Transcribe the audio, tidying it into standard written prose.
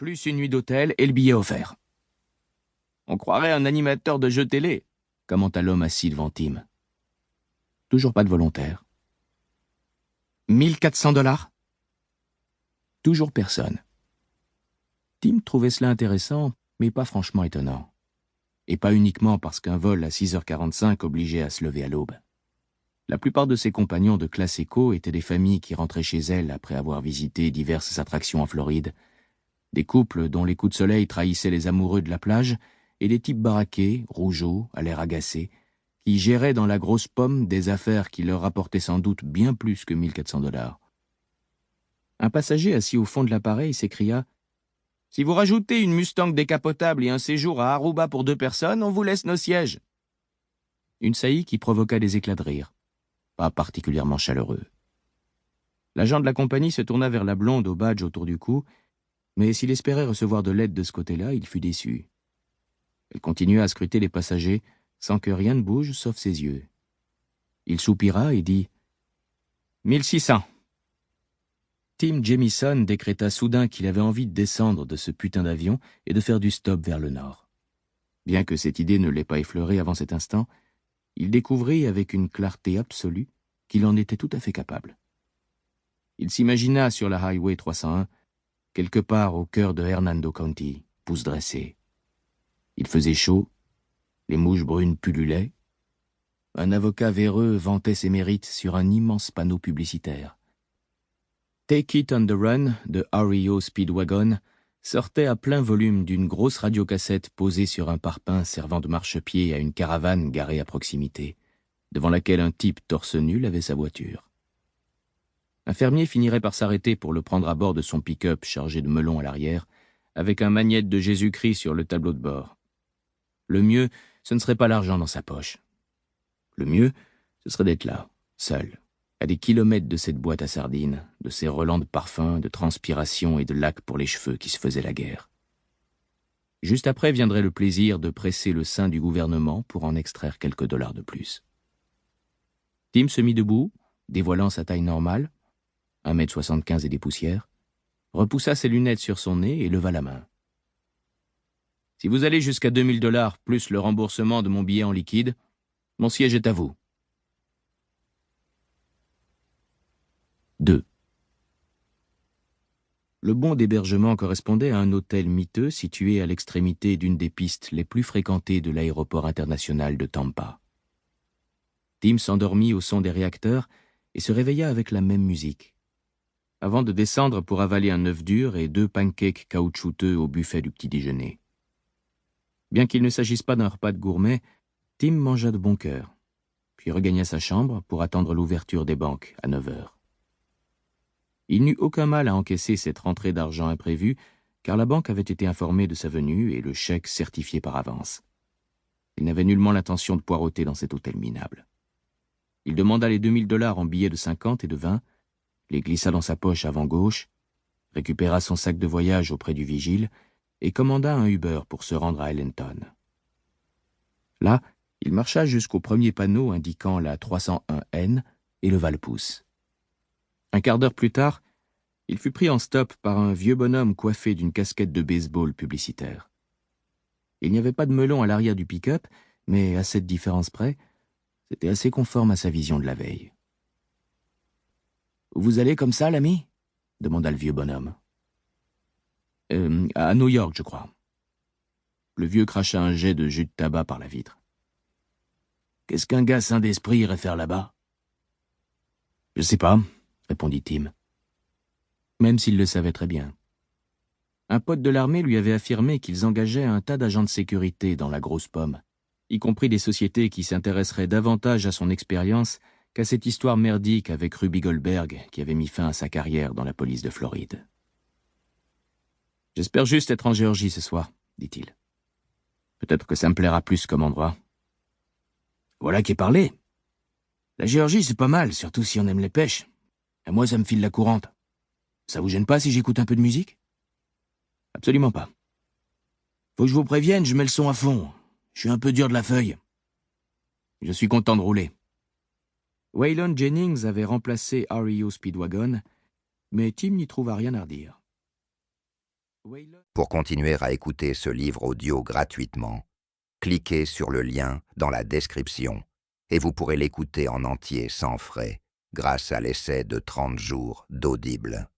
plus une nuit d'hôtel et le billet offert. On croirait un animateur de jeux télé, commenta l'homme assis devant Tim. Toujours pas de volontaire. 1400 $? Toujours personne. Tim trouvait cela intéressant, mais pas franchement étonnant. Et pas uniquement parce qu'un vol à 6h45 obligeait à se lever à l'aube. La plupart de ses compagnons de classe éco étaient des familles qui rentraient chez elles après avoir visité diverses attractions en Floride, des couples dont les coups de soleil trahissaient les amoureux de la plage, et des types baraqués, rougeaux, à l'air agacé, qui géraient dans la grosse pomme des affaires qui leur rapportaient sans doute bien plus que 1400 $. Un passager assis au fond de l'appareil s'écria « Si vous rajoutez une Mustang décapotable et un séjour à Aruba pour 2 personnes, on vous laisse nos sièges. » Une saillie qui provoqua des éclats de rire, pas particulièrement chaleureux. L'agent de la compagnie se tourna vers la blonde au badge autour du cou, mais s'il espérait recevoir de l'aide de ce côté-là, il fut déçu. Elle continua à scruter les passagers sans que rien ne bouge sauf ses yeux. Il soupira et dit « 1600 ». Tim Jamison décréta soudain qu'il avait envie de descendre de ce putain d'avion et de faire du stop vers le nord. Bien que cette idée ne l'ait pas effleuré avant cet instant, il découvrit avec une clarté absolue qu'il en était tout à fait capable. Il s'imagina sur la Highway 301, quelque part au cœur de Hernando County, pouce dressé. Il faisait chaud, les mouches brunes pullulaient. Un avocat véreux vantait ses mérites sur un immense panneau publicitaire. Take It on the Run de REO Speedwagon sortait à plein volume d'une grosse radiocassette posée sur un parpaing servant de marchepied à une caravane garée à proximité, devant laquelle un type torse nu lavait sa voiture. Un fermier finirait par s'arrêter pour le prendre à bord de son pick-up chargé de melons à l'arrière, avec un magnète de Jésus-Christ sur le tableau de bord. Le mieux, ce ne serait pas l'argent dans sa poche. Le mieux, ce serait d'être là, seul, à des kilomètres de cette boîte à sardines, de ces relents de parfum, de transpiration et de lac pour les cheveux qui se faisaient la guerre. Juste après viendrait le plaisir de presser le sein du gouvernement pour en extraire quelques dollars de plus. Tim se mit debout, dévoilant sa taille normale, 1,75 m et des poussières, repoussa ses lunettes sur son nez et leva la main. « Si vous allez jusqu'à 2000 $ plus le remboursement de mon billet en liquide, mon siège est à vous. » 2. Le bon d'hébergement correspondait à un hôtel miteux situé à l'extrémité d'une des pistes les plus fréquentées de l'aéroport international de Tampa. Tim s'endormit au son des réacteurs et se réveilla avec la même musique, avant de descendre pour avaler un œuf dur et 2 pancakes caoutchouteux au buffet du petit-déjeuner. Bien qu'il ne s'agisse pas d'un repas de gourmet, Tim mangea de bon cœur, puis regagna sa chambre pour attendre l'ouverture des banques à 9h. Il n'eut aucun mal à encaisser cette rentrée d'argent imprévue, car la banque avait été informée de sa venue et le chèque certifié par avance. Il n'avait nullement l'intention de poireauter dans cet hôtel minable. Il demanda les 2000 $ en billets de 50 et de 20, les glissa dans sa poche avant gauche, récupéra son sac de voyage auprès du vigile et commanda un Uber pour se rendre à Ellenton. Là, il marcha jusqu'au premier panneau indiquant la 301N et leva le pouce. Un quart d'heure plus tard, il fut pris en stop par un vieux bonhomme coiffé d'une casquette de baseball publicitaire. Il n'y avait pas de melon à l'arrière du pick-up, mais à cette différence près, c'était assez conforme à sa vision de la veille. « Vous allez comme ça, l'ami » demanda le vieux bonhomme. « À New York, je crois. » Le vieux cracha un jet de jus de tabac par la vitre. « Qu'est-ce qu'un gars sain d'esprit irait faire là-bas ?»« Je sais pas, » répondit Tim. Même s'il le savait très bien. Un pote de l'armée lui avait affirmé qu'ils engageaient un tas d'agents de sécurité dans la grosse pomme, y compris des sociétés qui s'intéresseraient davantage à son expérience qu'à cette histoire merdique avec Ruby Goldberg qui avait mis fin à sa carrière dans la police de Floride. « J'espère juste être en Géorgie ce soir, » dit-il. « Peut-être que ça me plaira plus comme endroit. » Voilà qui est parlé. La Géorgie, c'est pas mal, surtout si on aime les pêches. Et moi, ça me file la courante. Ça vous gêne pas si j'écoute un peu de musique ? Absolument pas. Faut que je vous prévienne, je mets le son à fond. Je suis un peu dur de la feuille. Je suis content de rouler. Waylon Jennings avait remplacé REO Speedwagon, mais Tim n'y trouva rien à redire. Wayland Pour continuer à écouter ce livre audio gratuitement, cliquez sur le lien dans la description et vous pourrez l'écouter en entier sans frais grâce à l'essai de 30 jours d'Audible.